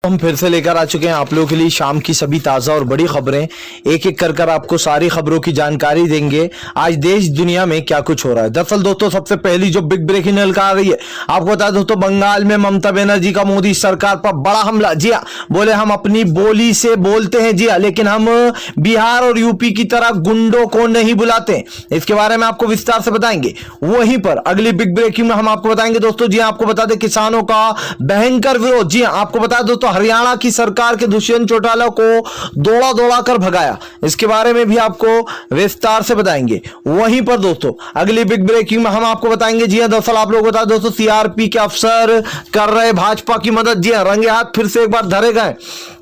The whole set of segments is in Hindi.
हम फिर से लेकर आ चुके हैं आप लोगों के लिए शाम की सभी ताज़ा और बड़ी खबरें। एक एक कर कर आपको सारी खबरों की जानकारी देंगे आज देश दुनिया में क्या कुछ हो रहा है। दरअसल दोस्तों सबसे पहली जो बिग ब्रेकिंग न्यूज़ आ रही है आपको बता दोस्तों, बंगाल में ममता बनर्जी का मोदी सरकार पर बड़ा हमला। जी हाँ, बोले हम अपनी बोली से बोलते हैं, जी हाँ, लेकिन हम बिहार और यूपी की तरह गुंडों को नहीं बुलाते। इसके बारे में आपको विस्तार से बताएंगे। वहीं पर अगली बिग ब्रेकिंग में हम आपको बताएंगे दोस्तों, जी हाँ, आपको बता दें किसानों का भयंकर विरोध। जी हाँ, आपको बता दो तो हरियाणा की सरकार के दुष्यंत चौटाला को दौड़ा दौड़ा कर भगाया। इसके बारे में भी आपको विस्तार से बताएंगे। वहीं पर दोस्तों अगली बिग ब्रेकिंग में हम आपको बताएंगे, जी हां, दरअसल आप लोगों को बता दो दोस्तों, सीआरपी के अफसर कर रहे भाजपा की मदद। जी हां, रंगे हाथ फिर से एक बार धरे गए।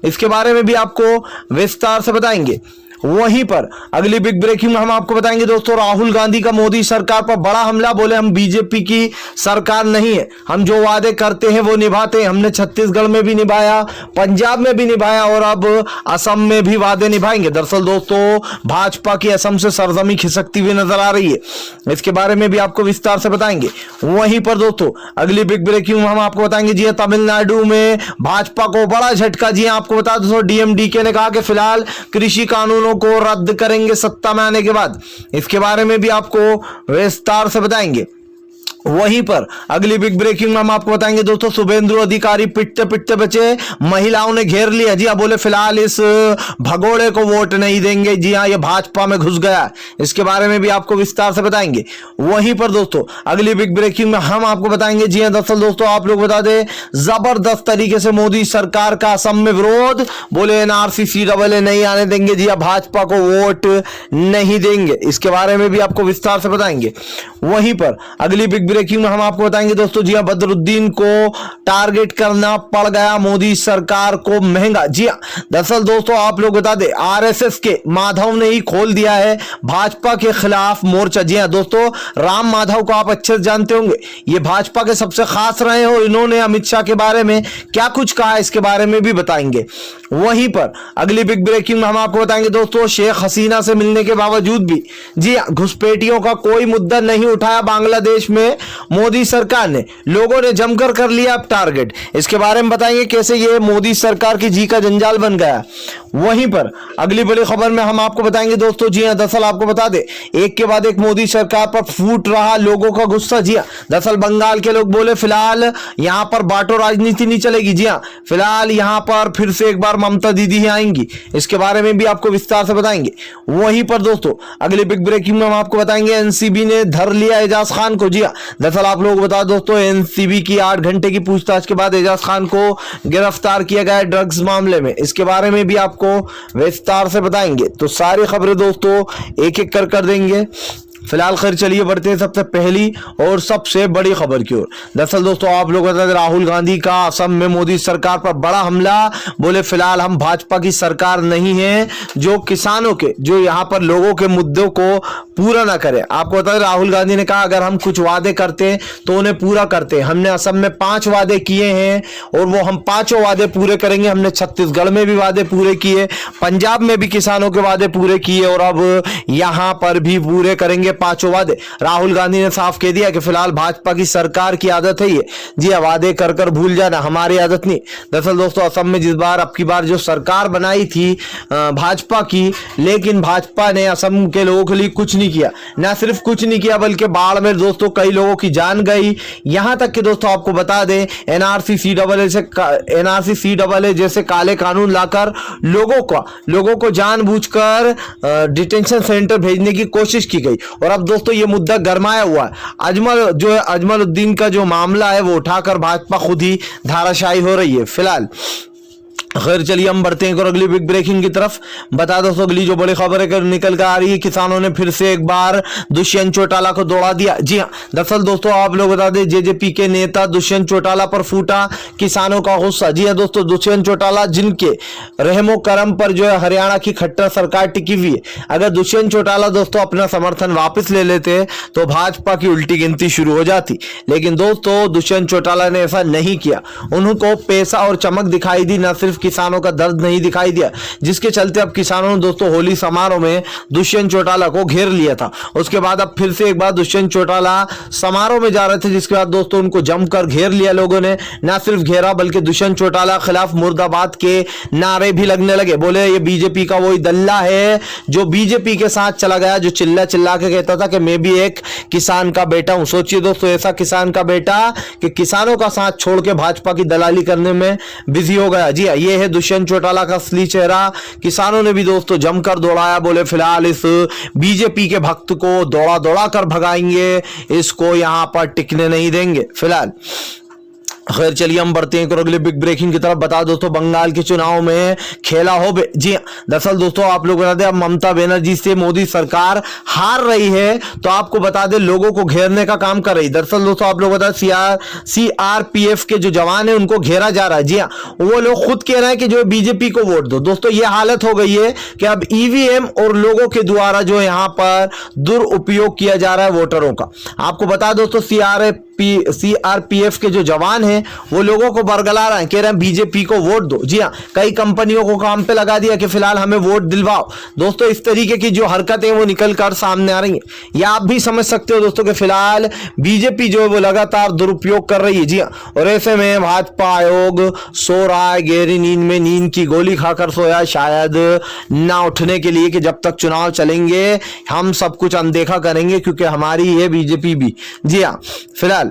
इसके बारे में भी आपको विस्तार से बताएंगे। वहीं पर अगली बिग ब्रेकिंग में हम आपको बताएंगे दोस्तों, राहुल गांधी का मोदी सरकार पर बड़ा हमला। बोले हम बीजेपी की सरकार नहीं है, हम जो वादे करते हैं वो निभाते हैं। हमने छत्तीसगढ़ में भी निभाया, पंजाब में भी निभाया और अब असम में भी वादे निभाएंगे। दरअसल दोस्तों भाजपा की असम से सरजमी खिसकती हुई नजर आ रही है। इसके बारे में भी आपको विस्तार से बताएंगे। वहीं पर दोस्तों अगली बिग ब्रेकिंग में हम आपको बताएंगे, जी तमिलनाडु में भाजपा को बड़ा झटका। जी आपको बता दो डीएमडीके ने कहा कि फिलहाल कृषि कानून को रद्द करेंगे सत्ता में आने के बाद। इसके बारे में भी आपको विस्तार से बताएंगे। वहीं पर अगली बिग ब्रेकिंग में हम आपको बताएंगे दोस्तों, शुभेंदु अधिकारी पिटते पिटते बचे, महिलाओं ने घेर लिया। जी हाँ, बोले फिलहाल इस भगोड़े को वोट नहीं देंगे। जी हाँ, ये भाजपा में घुस गया। इसके बारे में भी आपको विस्तार से बताएंगे। वहीं पर दोस्तों अगली बिग ब्रेकिंग में हम आपको बताएंगे, जी हाँ, दरअसल दोस्तों आप लोग बता दें जबरदस्त तरीके से मोदी सरकार का असम में विरोध। बोले एनआरसी सीएए नहीं आने देंगे। जी हाँ, भाजपा को वोट नहीं देंगे। इसके बारे में भी आपको विस्तार से बताएंगे। वहीं पर अगली बिग ब्रेकिंग में हम आपको बताएंगे दोस्तों, जी हां, बदरुद्दीन को टारगेट करना पड़ गया मोदी सरकार को महंगा। जी हां, दरअसल दोस्तों आप लोग बता दें आरएसएस के माधव ने ही खोल दिया है भाजपा के खिलाफ मोर्चा। जी हां दोस्तों, राम माधव को आप अच्छे से जानते होंगे, ये भाजपा के सबसे खास रहे हैं और इन्होंने अमित शाह के बारे में क्या कुछ कहा इसके बारे में भी बताएंगे। वहीं पर अगली बिग ब्रेकिंग में हम आपको बताएंगे दोस्तों, शेख हसीना से मिलने के बावजूद भी जी हां घुसपैठियों का कोई मुद्दा नहीं उठाया बांग्लादेश में मोदी सरकार ने। लोगों ने जमकर कर लिया अब टारगेट। इसके बारे में बताएंगे कैसे ये मोदी सरकार की जी का जंजाल बन गया। वहीं पर अगली बड़ी खबर में हम आपको बताएंगे दोस्तों, जी हां, दरअसल आपको बता दे एक के बाद एक मोदी सरकार पर फूट रहा लोगों का गुस्सा। जी हां, दरअसल बंगाल के लोग बोले फिलहाल यहां पर बांटो राजनीति नहीं चलेगी। जी हां, फिलहाल यहां पर फिर से एक बार ममता दीदी ही आएंगी। इसके बारे में भी आपको विस्तार से बताएंगे। वहीं पर दोस्तों अगली बिग ब्रेकिंग में हम आपको बताएंगे, एनसीबी ने धर लिया एजाज खान को। जी हां, दरअसल आप लोग बता दोस्तों एनसीबी की 8 घंटे की पूछताछ के बाद एजाज खान को गिरफ्तार किया गया ड्रग्स मामले में। इसके बारे में भी आपको विस्तार से बताएंगे। तो सारी खबरें दोस्तों एक एक कर देंगे। फिलहाल खैर चलिए बढ़ते हैं सबसे पहली और सबसे बड़ी खबर की ओर। दरअसल दोस्तों आप लोग बता दें राहुल गांधी का असम में मोदी सरकार पर बड़ा हमला। बोले फिलहाल हम भाजपा की सरकार नहीं है जो किसानों के, जो यहाँ पर लोगों के मुद्दों को पूरा ना करे। आपको बता दें राहुल गांधी ने कहा अगर हम कुछ वादे करते हैं तो उन्हें पूरा करते हैं। हमने असम में 5 वादे किए हैं और वो हम 5 वादे पूरे करेंगे। हमने छत्तीसगढ़ में भी वादे पूरे किए, पंजाब में भी किसानों के वादे पूरे किए और अब यहां पर भी पूरे करेंगे 5 वादे। राहुल गांधी ने साफ कह दिया कि फिलहाल भाजपा की सरकार की आदत है ये। जी वादे कर कर भूल जाना, हमारी आदत नहीं। दरअसल दोस्तों असम में जिस बार अब की बार जो सरकार बनाई थी भाजपा की, लेकिन भाजपा ने असम के लोगों के लिए कुछ नहीं किया। ना सिर्फ कुछ नहीं किया बल्कि बाढ़ में दोस्तों कई लोगों की जान गई। यहां तक कि दोस्तों आपको बता दें एनआरसी सीएए जैसे काले कानून लाकर लोगों को जानबूझकर डिटेंशन सेंटर भेजने की कोशिश की गई। और अब दोस्तों ये मुद्दा गरमाया हुआ है। अजमलुद्दीन का जो मामला है वो उठाकर भाजपा खुद ही धाराशायी हो रही है फिलहाल। खैर चलिए हम बढ़ते हैं और अगली बिग ब्रेकिंग की तरफ। बता दो अगली जो बड़ी खबर है निकल कर आ रही है, किसानों ने फिर से एक बार दुष्यंत चौटाला को दौड़ा दिया। जी हां, दरअसल दोस्तों आप लोग बता दें जेजेपी के नेता दुष्यंत चौटाला पर फूटा किसानों का गुस्सा। जी हां दोस्तों, दुष्यंत चौटाला जिनके रहमो करम पर जो है हरियाणा की खट्टर सरकार टिकी हुई है, अगर दुष्यंत चौटाला दोस्तों अपना समर्थन वापस ले लेते तो भाजपा की उल्टी गिनती शुरू हो जाती। लेकिन दोस्तों दुष्यंत चौटाला ने ऐसा नहीं किया। उनको पैसा और चमक दिखाई दी, न सिर्फ किसानों का दर्द नहीं दिखाई दिया, जिसके चलते अब किसानों ने दोस्तों होली समारोह में दुष्यंत चौटाला को घेर लिया था। उसके बाद अब फिर से एक बार दुष्यंत चौटाला समारोह में जा रहे थे, जिसके बाद दोस्तों उनको जमकर घेर लिया लोगों ने। ना सिर्फ घेरा बल्कि दुष्यंत चौटाला खिलाफ मुर्दाबाद के नारे भी लगने लगे। बोले ये बीजेपी का वही दल्ला है जो बीजेपी के साथ चला गया, जो चिल्ला चिल्ला के कहता था कि मैं भी एक किसान का बेटा हूं। सोचिए दोस्तों, ऐसा किसान का बेटा कि किसानों का साथ छोड़ के भाजपा की दलाली करने में बिजी हो गया। जी ये है दुष्यंत चौटाला का असली चेहरा। किसानों ने भी दोस्तों जमकर दौड़ाया, बोले फिलहाल इस बीजेपी के भक्त को दौड़ा दौड़ा कर भगाएंगे, इसको यहां पर टिकने नहीं देंगे फिलहाल। खैर चलिए हम बढ़ते हैं अगले बिग ब्रेकिंग की तरफ। बता दोस्तों, बंगाल के चुनाव में खेला हो जी हाँ, दरअसल दोस्तों आप लोग बता दें, अब ममता बनर्जी से मोदी सरकार हार रही है, तो आपको बता दें लोगों को घेरने का काम कर रही। दरअसल दोस्तों आप लोग बता दें, सीआरपीएफ के जो जवान है उनको घेरा जा रहा है। जी हाँ, वो लोग खुद कह रहे हैं कि जो बीजेपी को वोट दो। दोस्तों ये हालत हो गई है कि अब ईवीएम और लोगों के द्वारा जो यहाँ पर दुरुपयोग किया जा रहा है वोटरों का। आपको बता दोस्तों, सीआरपीएफ के जो जवान हैं वो लोगों को बरगला रहे हैं, कह रहे हैं बीजेपी को वोट दो। जी हाँ, कई कंपनियों को काम पे लगा दिया कि फिलहाल हमें वोट दिलवाओ। दोस्तों इस तरीके की जो हरकतें वो निकल कर सामने आ रही हैं, या आप भी समझ सकते हो दोस्तों कि फिलहाल बीजेपी जो है वो लगातार दुरुपयोग कर रही है। जी हाँ, और ऐसे में भाजपा आयोग सो रहा है गहरी नींद में, नींद की गोली खाकर सोया शायद ना उठने के लिए कि जब तक चुनाव चलेंगे हम सब कुछ अनदेखा करेंगे, क्योंकि हमारी है बीजेपी भी। जी हाँ फिलहाल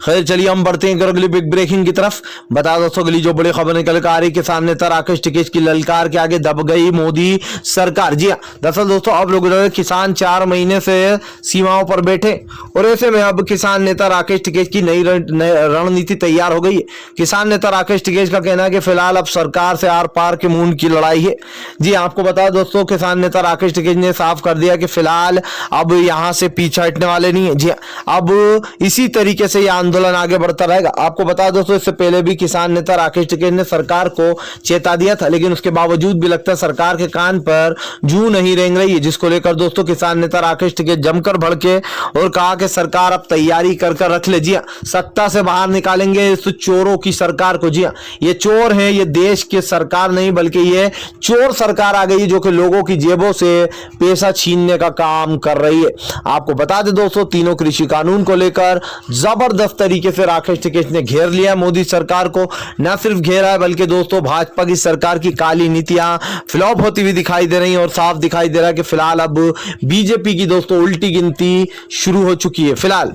खैर चलिए हम बढ़ते हैं अगली बिग ब्रेकिंग की तरफ। बता दोस्तों अगली जो बड़ी खबर निकल कर आ रही, किसान नेता राकेश टिकैत की ललकार के आगे दब गई मोदी सरकार। जी हाँ, दरअसल दोस्तों आप लोग किसान 4 महीने से सीमाओं पर बैठे, और ऐसे में अब किसान नेता राकेश टिकैत की नई रणनीति तैयार हो गई है। किसान नेता राकेश टिकैत का कहना है कि फिलहाल अब सरकार से आर पार के मूंड की लड़ाई है। जी आपको बता दोस्तों, किसान नेता राकेश टिकैत ने साफ कर दिया कि फिलहाल अब यहां से पीछा हटने वाले नहीं है। जी अब इसी तरीके से आंदोलन आगे बढ़ता रहेगा। आपको बता दोस्तों, इससे पहले भी किसान नेता राकेश टिकैत ने सरकार को चेता दिया था, लेकिन उसके बावजूद भी लगता है सरकार के कान पर जू नहीं रेंग रही है, जिसको लेकर दोस्तों किसान नेता राकेश टिकैत जमकर भड़के और कहा कि सरकार अब तैयारी कर रख ले। जी हाँ, सत्ता से बाहर निकालेंगे इस चोरों की सरकार को। जी हाँ, ये चोर है, ये देश की सरकार नहीं बल्कि ये चोर सरकार आ गई है जो कि लोगों की जेबों से पैसा छीनने का काम कर रही है। आपको बता दें दोस्तों, तीनों कृषि कानून को लेकर जबरदस्त तरीके से राकेश टिकैत ने घेर लिया मोदी सरकार को। न सिर्फ घेरा है बल्कि दोस्तों भाजपा की सरकार की काली नीतियां फ्लॉप होती हुई दिखाई दे रही हैं, और साफ दिखाई दे रहा है कि फिलहाल अब बीजेपी की दोस्तों उल्टी गिनती शुरू हो चुकी है फिलहाल।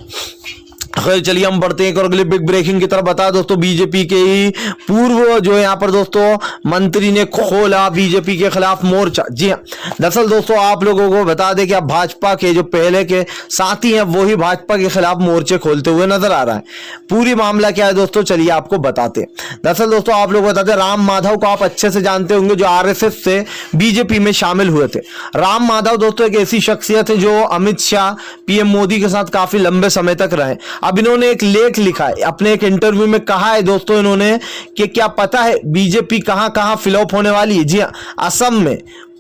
खैर चलिए हम बढ़ते हैं अगली बिग ब्रेकिंग की तरफ। बता दोस्तों, बीजेपी के ही पूर्व जो है यहाँ पर दोस्तों मंत्री ने खोला बीजेपी के खिलाफ मोर्चा। जी हाँ, दरअसल दोस्तों आप लोगों को बता दें कि अब भाजपा के जो पहले के साथी हैं वो ही भाजपा के खिलाफ मोर्चे खोलते हुए नजर आ रहा है। पूरी मामला क्या है दोस्तों, चलिए आपको बताते हैं। दरअसल दोस्तों आप लोग बताते हैं, राम माधव को आप अच्छे से जानते होंगे, जो आरएसएस से बीजेपी में शामिल हुए थे। राम माधव दोस्तों एक ऐसी शख्सियत है जो अमित शाह पीएम मोदी के साथ काफी लंबे समय तक रहे। अब इन्होंने एक लेख लिखा है, अपने एक इंटरव्यू में कहा है दोस्तों इन्होंने कि क्या पता है बीजेपी कहां कहां फ्लॉप होने वाली है। जी हाँ, असम में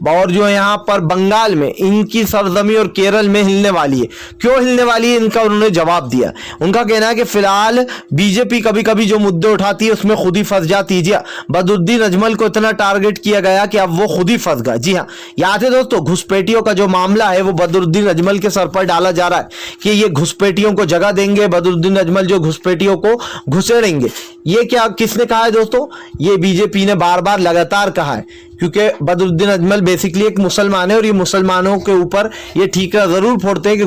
और जो यहाँ पर बंगाल में इनकी सरजमी और केरल में हिलने वाली है। क्यों हिलने वाली है इनका उन्होंने जवाब दिया। उनका कहना है कि फिलहाल बीजेपी कभी कभी जो मुद्दे उठाती है उसमें खुद ही फंस जाती है। जी हाँ, बदरुद्दीन अजमल को इतना टारगेट किया गया कि अब वो खुद ही फंस गया। जी हाँ, याद है दोस्तों, घुसपैठियों का जो मामला है वो बदरुद्दीन अजमल के सर पर डाला जा रहा है कि ये घुसपैठियों को जगह देंगे, बदरुद्दीन अजमल जो घुसपैठियों को घुसेड़ेंगे। ये क्या किसने कहा है दोस्तों, ये बीजेपी ने बार बार लगातार कहा है, क्योंकि बदरुद्दीन अजमल बेसिकली एक मुसलमान है और ये मुसलमानों के ऊपर ये ठीकरा जरूर फोड़ते हैं कि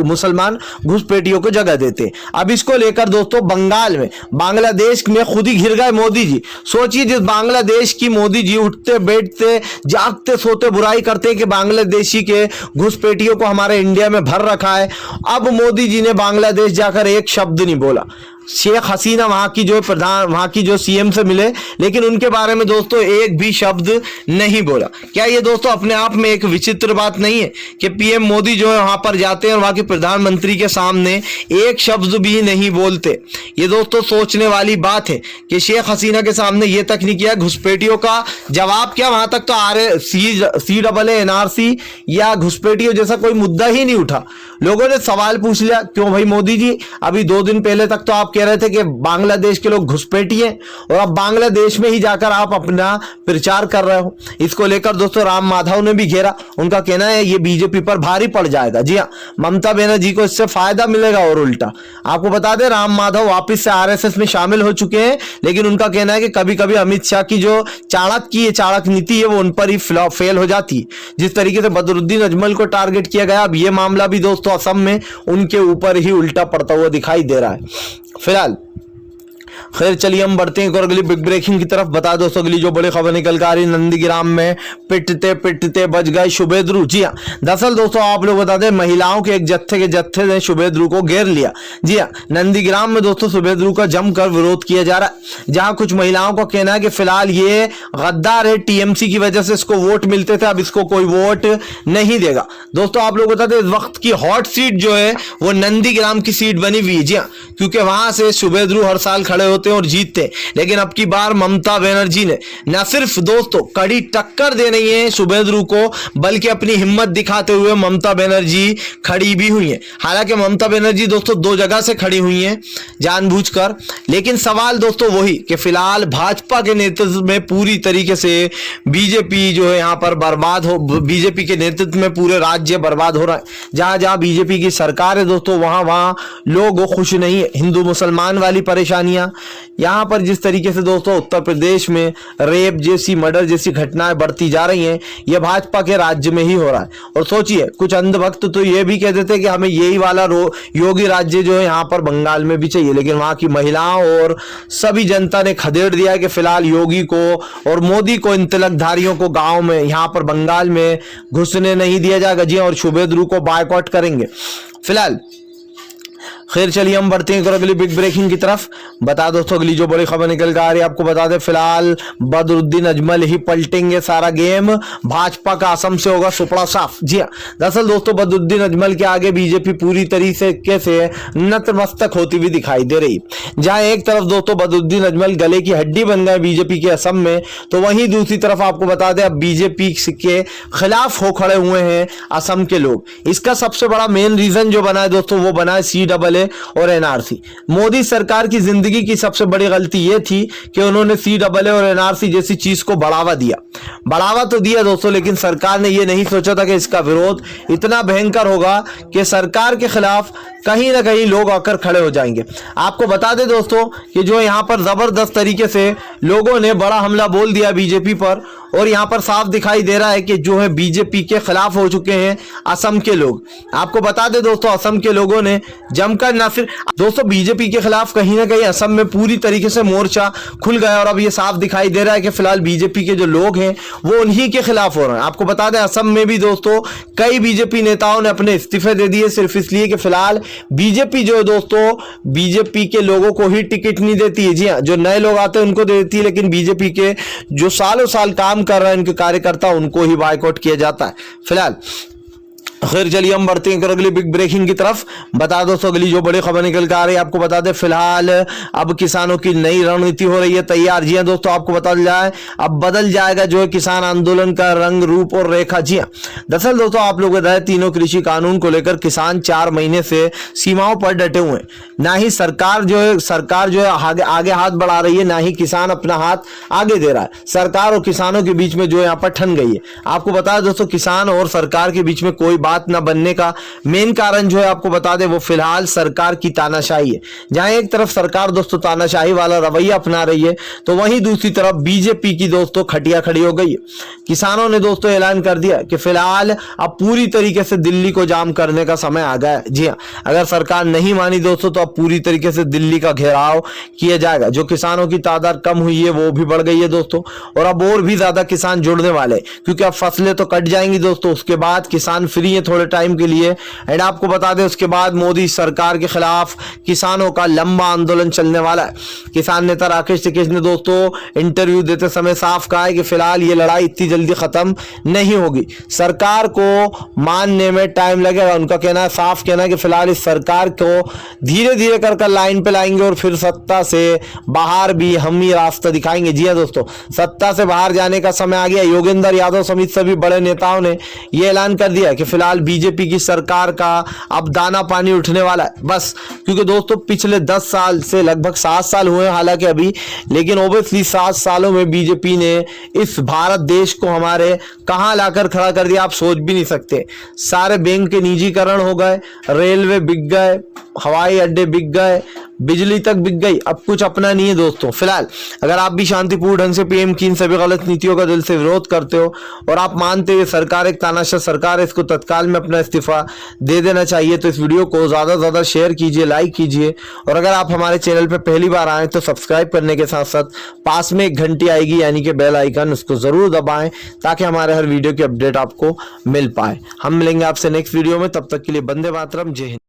मुसलमान घुसपैठियों को जगह देते हैं। अब इसको लेकर दोस्तों बंगाल में बांग्लादेश में खुद ही घिर गए मोदी जी। सोचिए, जिस बांग्लादेश की मोदी जी उठते बैठते जागते सोते बुराई करते हैं कि बांग्लादेशी के घुसपैठियों को हमारे इंडिया में भर रखा है, अब मोदी जी ने बांग्लादेश जाकर एक शब्द नहीं बोला। शेख हसीना वहां की जो सीएम से मिले, लेकिन उनके बारे में दोस्तों एक भी शब्द नहीं बोला। क्या ये दोस्तों अपने आप में एक विचित्र बात नहीं है कि पीएम मोदी जो है वहां पर जाते हैं और वहां के प्रधानमंत्री के सामने एक शब्द भी नहीं बोलते। ये दोस्तों सोचने वाली बात है कि शेख हसीना के सामने ये तक नहीं किया। घुसपैठियों का जवाब क्या, वहां तक तो CAA NRC या घुसपैठियों जैसा कोई मुद्दा ही नहीं उठा। लोगों ने सवाल पूछ लिया, क्यों भाई मोदी जी, अभी 2 दिन पहले तक तो आप कह रहे थे कि बांग्लादेश के लोग घुसपैठी हैं और अब बांग्लादेश में ही जाकर आप अपना प्रचार कर रहे हो। इसको लेकर दोस्तों राम माधव ने भी घेरा। उनका कहना है ये बीजेपी पर भारी पड़ जाएगा। जी हाँ, ममता बनर्जी को इससे फायदा मिलेगा और उल्टा। आपको बता दें राम माधव वापस से आरएसएस में शामिल हो चुके हैं, लेकिन उनका कहना है कि कभी कभी अमित शाह की जो चाणक्य नीति है वो उन पर ही फेल हो जाती है। जिस तरीके से बदरुद्दीन अजमल को टारगेट किया गया, अब ये मामला भी दोस्तों असम में उनके ऊपर ही उल्टा पड़ता हुआ दिखाई दे रहा है फिलहाल। खैर चलिए हम बढ़ते हैं और अगली बिग ब्रेकिंग की तरफ। बता दो दोस्तों अगली जो बड़ी खबर निकल कर आ रही, नंदीग्राम में पिटते पिटते बच गए शुभेंदु। जी हाँ, दरअसल दोस्तों आप लोग बता दें महिलाओं के एक जत्थे ने शुभेंदु को घेर लिया। जी हाँ, नंदीग्राम में दोस्तों शुभेंदु का जमकर विरोध किया जा रहा है, जहां कुछ महिलाओं का कहना है कि फिलहाल ये गद्दार है, टीएमसी की वजह से इसको वोट मिलते थे, अब इसको कोई वोट नहीं देगा। दोस्तों आप लोग बता दें इस वक्त की हॉट सीट जो है वो नंदीग्राम की सीट बनी हुई है। जी हाँ, क्योंकि वहां से शुभेंदु हर साल खड़े होते हैं और जीतते हैं, लेकिन अब की बार ममता बनर्जी ने न सिर्फ दोस्तों कड़ी टक्कर दे रही है शुभेंदु को, बल्कि अपनी हिम्मत दिखाते हुए ममता बनर्जी खड़ी भी हुई है। हालांकि ममता बनर्जी दोस्तों दो जगह से खड़ी हुई हैं जानबूझकर, लेकिन सवाल दोस्तों वही कि फिलहाल भाजपा के नेतृत्व में पूरी तरीके से बीजेपी जो है यहां पर बर्बाद हो, बीजेपी के नेतृत्व में पूरे राज्य बर्बाद हो रहा है। जहां जहां बीजेपी की सरकार है दोस्तों वहां वहां लोग खुश नहीं है। हिंदू मुसलमान वाली परेशानियां, यहां पर जिस तरीके से दोस्तों उत्तर प्रदेश में रेप जैसी मर्डर जैसी घटनाएं बढ़ती जा रही हैं, यह भाजपा के राज्य में ही हो रहा है। और सोचिए कुछ अंधभक्त तो यह भी कह देते हैं कि हमें यही वाला योगी राज्य जो है यहां पर बंगाल में भी चाहिए, लेकिन वहां की महिलाओं और सभी जनता ने खदेड़ दिया है कि फिलहाल योगी को और मोदी को, इन तिलकधारियों को गांव में यहां पर बंगाल में घुसने नहीं दिया जाएगा। जी और शुभेंदु को बायकॉट करेंगे फिलहाल। खैर चलिए हम बढ़ते हैं अगली बिग ब्रेकिंग की तरफ। बता दोस्तों अगली जो बड़ी खबर निकल कर आ रही है, आपको बता दें फिलहाल बदरुद्दीन अजमल ही पलटेंगे सारा गेम, भाजपा का असम से होगा सुपड़ा साफ। जी हाँ, दरअसल दोस्तों बदरुद्दीन अजमल के आगे बीजेपी पूरी तरीके से नतमस्तक होती हुई दिखाई दे रही। जहां एक तरफ दोस्तों बदरुद्दीन अजमल गले की हड्डी बन गए बीजेपी के असम में, तो वहीं दूसरी तरफ आपको बता दें अब बीजेपी के खिलाफ हो खड़े हुए हैं असम के लोग। इसका सबसे बड़ा मेन रीजन जो बना है दोस्तों वो बना है CAA और एनआरसी। मोदी सरकार की जिंदगी की सबसे बड़ी गलती यह थी कि उन्होंने CAA और एनआरसी जैसी चीज को बढ़ावा दिया। बढ़ावा तो दिया दोस्तों, लेकिन सरकार ने यह नहीं सोचा था कि इसका विरोध इतना भयंकर होगा कि सरकार के खिलाफ कहीं ना कहीं लोग आकर खड़े हो जाएंगे। आपको बता दें दोस्तों कि जो यहां पर जबरदस्त तरीके से लोगों ने बड़ा हमला बोल दिया बीजेपी पर, और यहां पर साफ दिखाई दे रहा है कि जो है बीजेपी के खिलाफ हो चुके हैं असम के लोग। आपको बता दें दोस्तों असम के लोगों ने जमकर ना फिर दोस्तों बीजेपी के खिलाफ कहीं ना कहीं असम में पूरी तरीके से मोर्चा खुल गया, और अब ये साफ दिखाई दे रहा है कि फिलहाल बीजेपी के जो लोग हैं वो उन्हीं के खिलाफ हो रहे हैं। आपको बता दें असम में भी दोस्तों कई बीजेपी नेताओं ने अपने इस्तीफे दे दिए सिर्फ इसलिए कि फिलहाल बीजेपी जो है दोस्तों बीजेपी के लोगों को ही टिकट नहीं देती है। जी हाँ, जो नए लोग आते हैं उनको दे देती है, लेकिन बीजेपी के जो सालों साल काम कर रहे हैं इनके कार्यकर्ता उनको ही बायकॉट किया जाता है फिलहाल। खैर चलिए हम बढ़ते हैं अगली बिग ब्रेकिंग की तरफ। बता दोस्तों अगली जो बड़ी खबर निकल कर आ रही है, आपको बता दें फिलहाल अब किसानों की नई रणनीति हो रही है तैयार। जी हाँ दोस्तों, आपको बता जाए अब बदल जाएगा जो है किसान आंदोलन का रंग रूप और रेखा। जी हाँ, दरअसल दोस्तों आप लोग बताएं तीनों कृषि कानून को लेकर किसान 4 महीने से सीमाओं पर डटे हुए हैं। ना ही सरकार जो है आगे हाथ बढ़ा रही है, ना ही किसान अपना हाथ आगे दे रहा है। सरकार और किसानों के बीच में जो है यहाँ पर ठन गई है। आपको बता दोस्तों किसान और सरकार के बीच में कोई बात न बनने का मेन कारण जो है आपको बता दें वो फिलहाल सरकार की तानाशाही है। जहां एक तरफ सरकार दोस्तों तानाशाही वाला रवैया अपना रही है, तो वहीं दूसरी तरफ बीजेपी की दोस्तों खटिया खड़ी हो गई है। किसानों ने दोस्तों ऐलान कर दिया कि फिलहाल अब पूरी तरीके से दिल्ली को जाम करने का समय आ गया है। जी हाँ, अगर सरकार नहीं मानी दोस्तों तो अब पूरी तरीके से दिल्ली का घेराव किया जाएगा। जो किसानों की तादाद कम हुई है वो भी बढ़ गई है दोस्तों, और अब और भी ज्यादा किसान जुड़ने वाले, क्योंकि अब फसलें तो कट जाएंगी दोस्तों, उसके बाद किसान फ्री है थोड़े टाइम के लिए। एंड आपको बता दें उसके बाद मोदी सरकार के खिलाफ किसानों का लंबा आंदोलन चलने वाला है। किसान नेता राकेश टिकेश ने दोस्तों इंटरव्यू देते समय साफ कहा है कि फिलहाल ये लड़ाई इतनी जल्दी खत्म नहीं होगी, सरकार को मानने में टाइम लगेगा। उनका कहना है, साफ कहना है कि फिलहाल इस सरकार को धीरे धीरे कर लाइन पे लाएंगे और फिर सत्ता से बाहर भी हम ही रास्ता दिखाएंगे। जी हाँ दोस्तों, सत्ता से बाहर जाने का समय आ गया। योगेंद्र यादव समेत सभी बड़े नेताओं ने यह ऐलान कर दिया कि फिलहाल फिलहाल बीजेपी की सरकार का अब दाना पानी उठने वाला है बस, क्योंकि दोस्तों पिछले 10 साल से लगभग 7 साल हुए हालांकि अभी, लेकिन ओबियसली 7 सालों में बीजेपी ने इस भारत देश को हमारे कहां लाकर खड़ा कर दिया आप सोच भी नहीं सकते। सारे बैंक के निजीकरण हो गए, रेलवे बिक गए, हवाई अड्डे बिक गए, बिजली तक बिक गई, अब कुछ अपना नहीं है दोस्तों। फिलहाल अगर आप भी शांतिपूर्ण ढंग से पीएम की इन सभी गलत नीतियों का दिल से विरोध करते हो और आप मानते हो सरकार एक तानाशाह सरकार है, इसको तत्काल में अपना इस्तीफा दे देना चाहिए, तो इस वीडियो को ज्यादा से ज्यादा शेयर कीजिए, लाइक कीजिए, और अगर आप हमारे चैनल पर पहली बार आए तो सब्सक्राइब करने के साथ साथ पास में एक घंटी आएगी यानी कि बेल आइकन, उसको जरूर दबाएं ताकि हमारे हर वीडियो की अपडेट आपको मिल पाए। हम मिलेंगे आपसे नेक्स्ट वीडियो में, तब तक के लिए वंदे मातरम, जय हिंद।